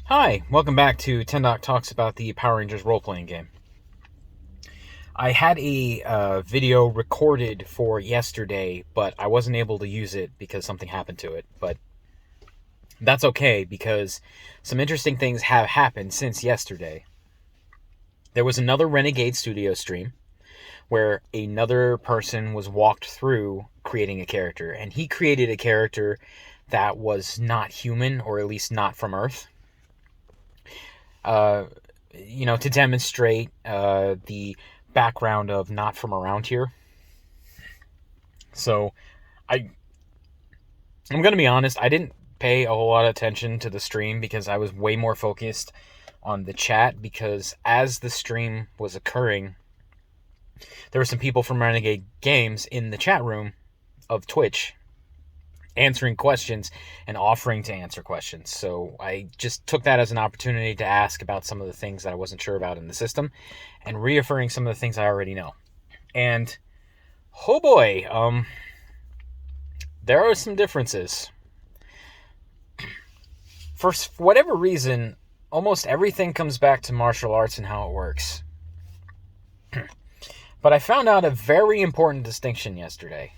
Hi, welcome back to Tendoc Talks about the Power Rangers role-playing game. I had a video recorded for yesterday, but I wasn't able to use it because something happened to it. But that's okay, because some interesting things have happened since yesterday. There was another Renegade studio stream where another person was walked through creating a character, and he created a character that was not human, or at least not from Earth. To demonstrate the background of not from around here. So I'm going to be honest, I didn't pay a whole lot of attention to the stream because I was way more focused on the chat, because as the stream was occurring, there were some people from Renegade Games in the chat room of Twitch answering questions and offering to answer questions. So I just took that as an opportunity to ask about some of the things that I wasn't sure about in the system and reaffirming some of the things I already know. And oh boy, there are some differences. For whatever reason, almost everything comes back to martial arts and how it works. But I found out a very important distinction yesterday.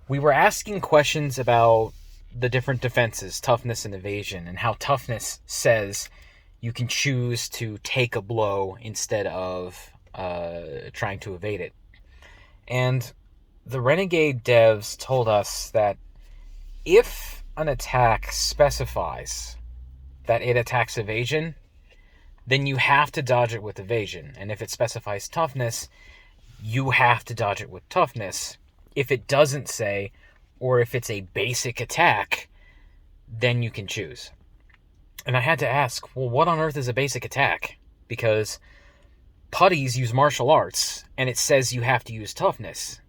We were asking questions about the different defenses, toughness and evasion, and how toughness says you can choose to take a blow instead of trying to evade it. And the Renegade devs told us that if an attack specifies that it attacks evasion, then you have to dodge it with evasion. And if it specifies toughness, you have to dodge it with toughness. If it doesn't say, or if it's a basic attack, then you can choose. And I had to ask, well, what on earth is a basic attack? Because putties use martial arts, and it says you have to use toughness.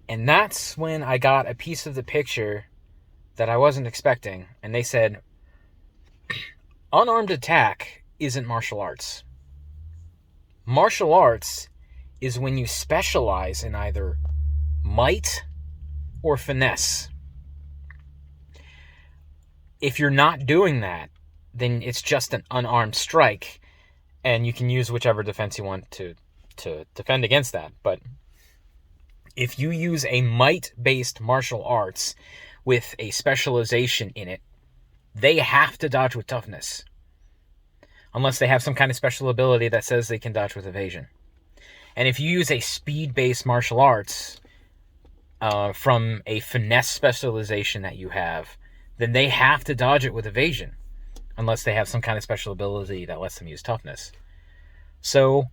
And that's when I got a piece of the picture that I wasn't expecting. And they said, unarmed attack isn't martial arts. Martial arts is when you specialize in either might or finesse. If you're not doing that, then it's just an unarmed strike, and you can use whichever defense you want to defend against that. But if you use a might-based martial arts with a specialization in it, they have to dodge with toughness, unless they have some kind of special ability that says they can dodge with evasion. And if you use a speed-based martial arts from a finesse specialization that you have, then they have to dodge it with evasion, unless they have some kind of special ability that lets them use toughness. So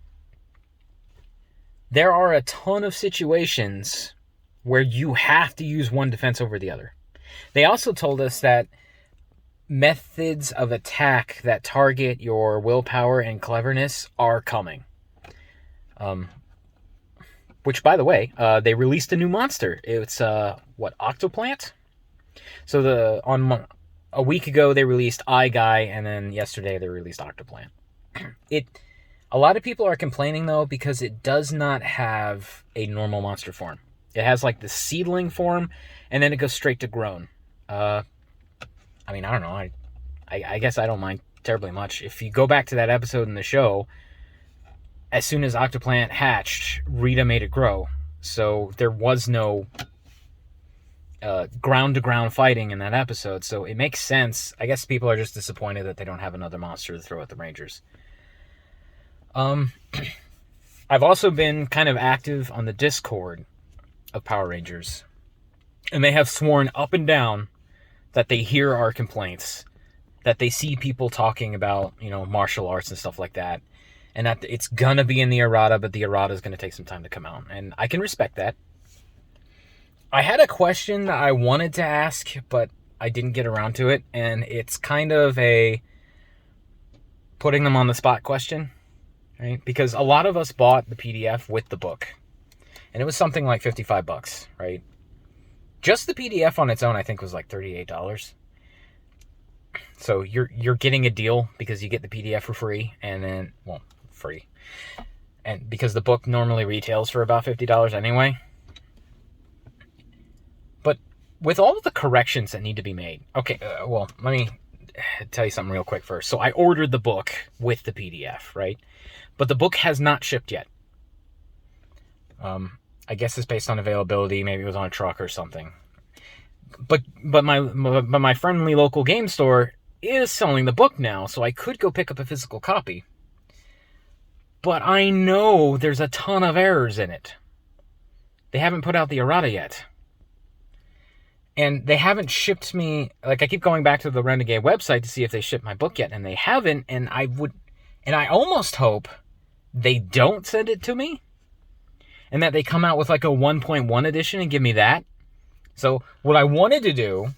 there are a ton of situations where you have to use one defense over the other. They also told us that methods of attack that target your willpower and cleverness are coming. Which, by the way, they released a new monster. It's, Octoplant? So a week ago, they released Eye Guy, and then yesterday they released Octoplant. A lot of people are complaining, though, because it does not have a normal monster form. It has, like, the seedling form, and then it goes straight to grown. I don't know. I guess I don't mind terribly much. If you go back to that episode in the show, as soon as Octoplant hatched, Rita made it grow. So there was no ground-to-ground fighting in that episode. So it makes sense. I guess people are just disappointed that they don't have another monster to throw at the Rangers. I've also been kind of active on the Discord of Power Rangers. And they have sworn up and down that they hear our complaints, that they see people talking about, martial arts and stuff like that, and that it's gonna be in the Errata, but the Errata is gonna take some time to come out. And I can respect that. I had a question that I wanted to ask, but I didn't get around to it, and it's kind of a putting them on the spot question, right? Because a lot of us bought the PDF with the book, and it was something like $55, right? Just the PDF on its own, I think, was like $38. So you're getting a deal because you get the PDF for free, and then, free. And because the book normally retails for about $50 anyway. But with all of the corrections that need to be made. Okay, well, let me tell you something real quick first. So I ordered the book with the PDF, right? But the book has not shipped yet. I guess it's based on availability. Maybe it was on a truck or something. But my friendly local game store is selling the book now, so I could go pick up a physical copy. But I know there's a ton of errors in it. They haven't put out the errata yet. And they haven't shipped me, like, I keep going back to the Renegade website to see if they shipped my book yet, and they haven't, and I almost hope they don't send it to me, and that they come out with like a 1.1 edition and give me that. So what I wanted to do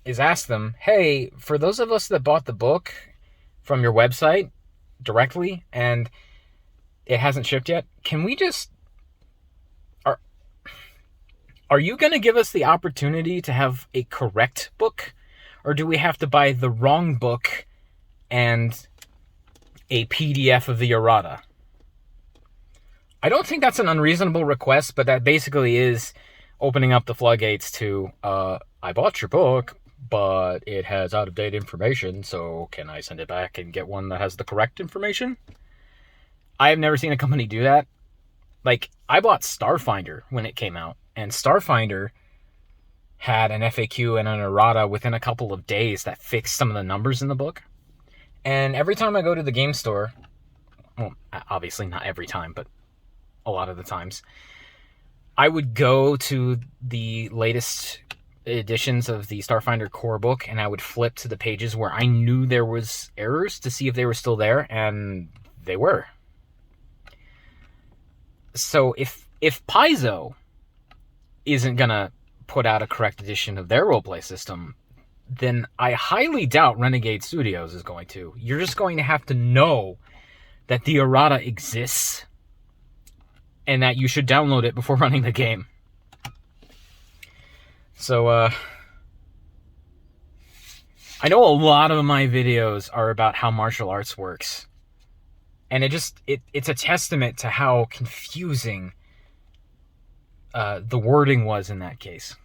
is ask them, hey, for those of us that bought the book from your website directly, and it hasn't shipped yet, can we just... Are you going to give us the opportunity to have a correct book? Or do we have to buy the wrong book and a PDF of the errata? I don't think that's an unreasonable request, but that basically is opening up the floodgates to, I bought your book, but it has out-of-date information, so can I send it back and get one that has the correct information? I have never seen a company do that. Like, I bought Starfinder when it came out, and Starfinder had an FAQ and an errata within a couple of days that fixed some of the numbers in the book. And every time I go to the game store, well, obviously not every time, but a lot of the times, I would go to the latest editions of the Starfinder core book, and I would flip to the pages where I knew there was errors to see if they were still there, and they were. So if Paizo isn't going to put out a correct edition of their roleplay system, then I highly doubt Renegade Studios is going to. You're just going to have to know that the errata exists and that you should download it before running the game. So, I know a lot of my videos are about how martial arts works. And it's a testament to how confusing the wording was in that case.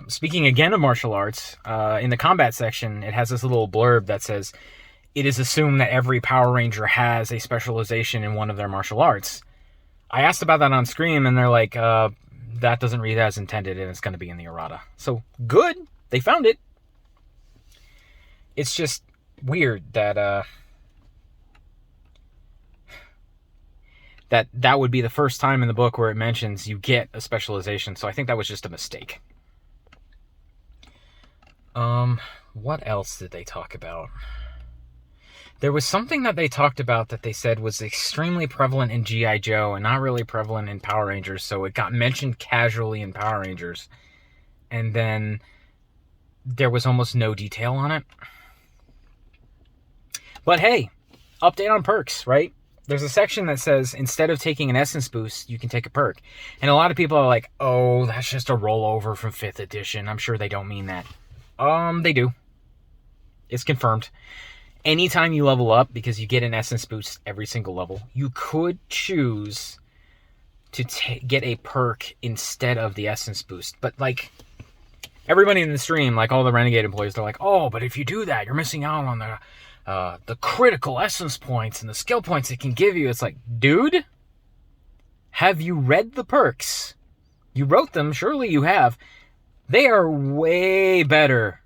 Speaking again of martial arts, in the combat section, it has this little blurb that says, it is assumed that every Power Ranger has a specialization in one of their martial arts. I asked about that on Scream, and they're like, that doesn't read as intended, and it's going to be in the errata. So, good. They found it. It's just weird that, that would be the first time in the book where it mentions you get a specialization. So I think that was just a mistake. What else did they talk about? There was something that they talked about that they said was extremely prevalent in G.I. Joe and not really prevalent in Power Rangers. So it got mentioned casually in Power Rangers. And then there was almost no detail on it. But hey, update on perks, right? There's a section that says, instead of taking an essence boost, you can take a perk. And a lot of people are like, oh, that's just a rollover from 5th edition. I'm sure they don't mean that. They do. It's confirmed. Anytime you level up, because you get an essence boost every single level, you could choose to get a perk instead of the essence boost. But, like, everybody in the stream, like all the Renegade employees, they're like, oh, but if you do that, you're missing out on the critical essence points and the skill points it can give you. It's like, dude, have you read the perks? You wrote them, surely you have. They are way better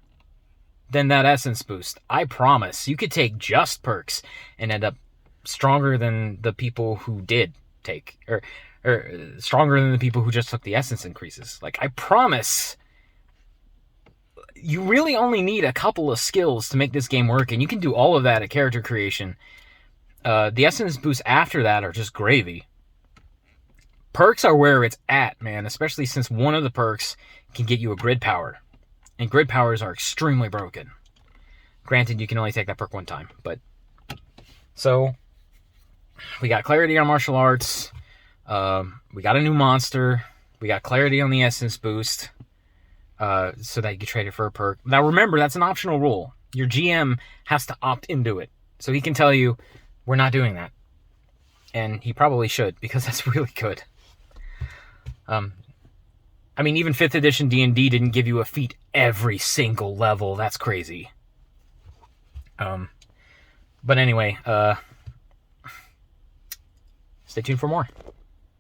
than that essence boost. I promise. You could take just perks and end up stronger than the people who did take, or stronger than the people who just took the essence increases. Like, I promise. You really only need a couple of skills to make this game work, and you can do all of that at character creation. The essence boosts after that are just gravy. Perks are where it's at, man, especially since one of the perks can get you a grid power. And grid powers are extremely broken. Granted, you can only take that perk one time, but... So, we got clarity on martial arts. We got a new monster. We got clarity on the essence boost. So that you can trade it for a perk. Now remember, that's an optional rule. Your GM has to opt into it. So he can tell you, we're not doing that. And he probably should, because that's really good. I mean, even 5th edition D&D didn't give you a feat every single level. That's crazy. But anyway, stay tuned for more.